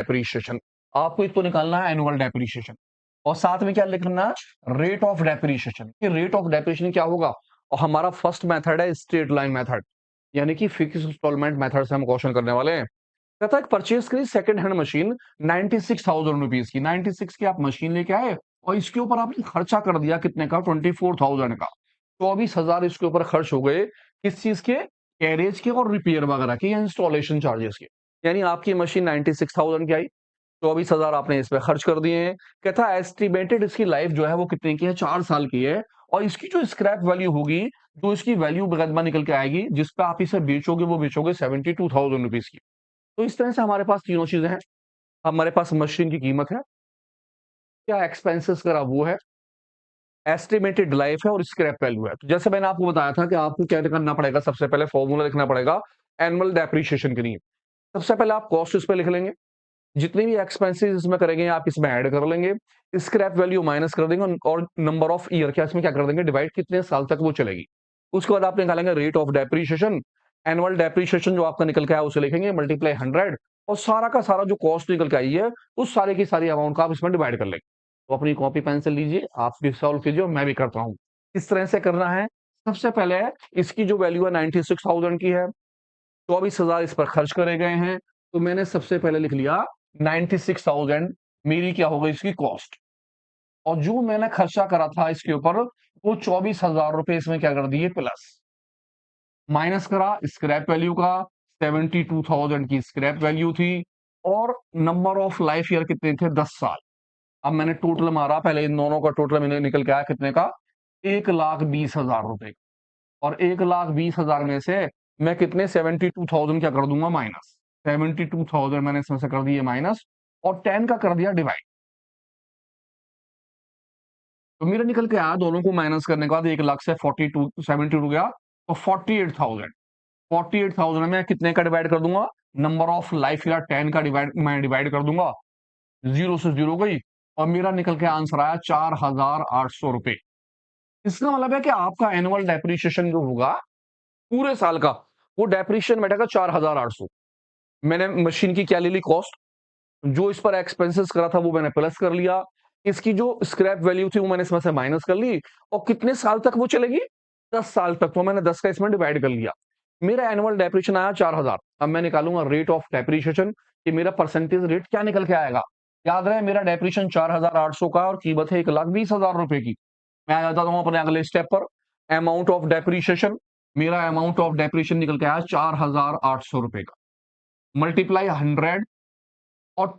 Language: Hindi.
डेप्रीशिएशन, आपको इसको निकालना है एनुअल डेप्रीशिएशन। और साथ में क्या लिखना है, रेट ऑफ डेप्रीशिएशन, कि रेट ऑफ डेप्रीशिएशन क्या होगा। और हमारा फर्स्ट मेथड है स्ट्रेट लाइन मेथड, यानी कि फिक्स इंस्टॉलमेंट मेथड से हम क्वेश्चन करने वाले हैं। कहता है परचेज करी सेकंड हैंड मशीन 96,000 रुपीज की, 96 की आप मशीन लेके आए और इसके ऊपर आपने खर्चा कर दिया कितने का, 24,000 का। 24,000 इसके ऊपर खर्च हो गए, किस चीज के, गैरेज के और रिपेयर वगैरह के या इंस्टॉलेशन चार्जेस के। यानी आपकी मशीन 96,000 की आई, 24,000 आपने इस पे खर्च कर दिए हैं। कहता है एस्टिमेटेड इसकी लाइफ जो है वो कितने की है, 4 साल की है। और इसकी जो स्क्रैप वैल्यू होगी, जो इसकी वैल्यू मुकदमा निकल के आएगी जिस पे आप इसे बेचोगे, वो बेचोगे 72,000 रुपीज की। तो इस तरह से हमारे पास तीनों चीजें हैं। हमारे पास मशीन की कीमत है, क्या एक्सपेंसेस करा वो है, एस्टिमेटेड लाइफ है और स्क्रैप वैल्यू है। तो जैसे मैंने आपको बताया था कि आपको क्या करना पड़ेगा, सबसे पहले फॉर्मूला लिखना पड़ेगा एनुअल डेप्रिसिएशन के लिए। सबसे पहले आप कॉस्ट इस पे लिख लेंगे, जितनी भी एक्सपेंसेस इसमें करेंगे आप इसमें ऐड कर लेंगे, स्क्रैप वैल्यू माइनस कर देंगे और नंबर ऑफ ईयर क्या इसमें क्या कर देंगे डिवाइड, कितने साल तक वो चलेगी। उसके बाद आप निकालेंगे rate of depreciation, annual depreciation जो आपका निकल के आया उसे लिखेंगे मल्टीप्लाई 100 और सारा का सारा जो कॉस्ट निकल के आई है उस सारे की सारी अमाउंट का आप इसमें डिवाइड कर लेंगे। तो अपनी कॉपी पेंसिल लीजिए, आप भी सॉल्व कीजिए और मैं भी करता हूँ। इस तरह से करना है। सबसे पहले इसकी जो वैल्यू है 96,000 की है, 24,000 इस पर खर्च करे गए हैं, तो मैंने सबसे पहले लिख लिया 96,000 मेरी क्या होगा इसकी कॉस्ट। और जो मैंने खर्चा करा था इसके ऊपर वो 24,000 रुपए इसमें क्या कर दिए प्लस, माइनस करा स्क्रैप वैल्यू का, 72,000 की स्क्रैप वैल्यू थी और नंबर ऑफ लाइफ ईयर कितने थे, 10 साल। अब मैंने टोटल मारा, पहले इन दोनों का टोटल मैंने निकल के आया कितने का, 1,20,000 रुपए। और 1,20,000 में से मैं कितने 72,000 क्या कर दूंगा माइनस, 72,000 मैंने इसमें से कर दिए माइनस और 10 का कर दिया डिवाइड। तो मेरा निकल के आया दोनों को माइनस करने के बाद 1,00,000 से 72 गया तो 48,000। 48,000 में कितने का डिवाइड कर दूंगा, नंबर ऑफ लाइफ ईयर 10 का डिवाइड मैं डिवाइड कर दूंगा, जीरो से जीरो गई और मेरा निकल के आंसर आया 4,800 रुपए। इसका मतलब है कि आपका एनुअल डेप्रिसिएशन जो होगा पूरे साल का, वो डेप्रिसिएशन बैठेगा 4,800। मैंने मशीन की क्या ले ली कॉस्ट, जो इस पर एक्सपेंसेस करा था वो मैंने प्लस कर लिया, इसकी जो स्क्रैप वैल्यू थी वो मैंने इसमें से माइनस कर ली और कितने साल तक वो चलेगी, 10 साल तक, तो मैंने 10 का इसमें डिवाइड कर लिया। मेरा एनुअल डेप्रिसिएशन आया 4,000। अब मैं निकालूंगा रेट ऑफ डेप्रिसिएशन कि मेरा परसेंटेज रेट क्या निकल के आएगा। याद रहे मेरा डेप्रिसिएशन 4,800 का और कीमत है 1,20,000 रुपए की। मैं आ जाता हूं अपने अगले स्टेप पर, अमाउंट ऑफ डेप्रिसिएशन। मेरा अमाउंट ऑफ डेप्रिसिएशन निकल के आया 4,800 रुपए का, मल्टीप्लाई 100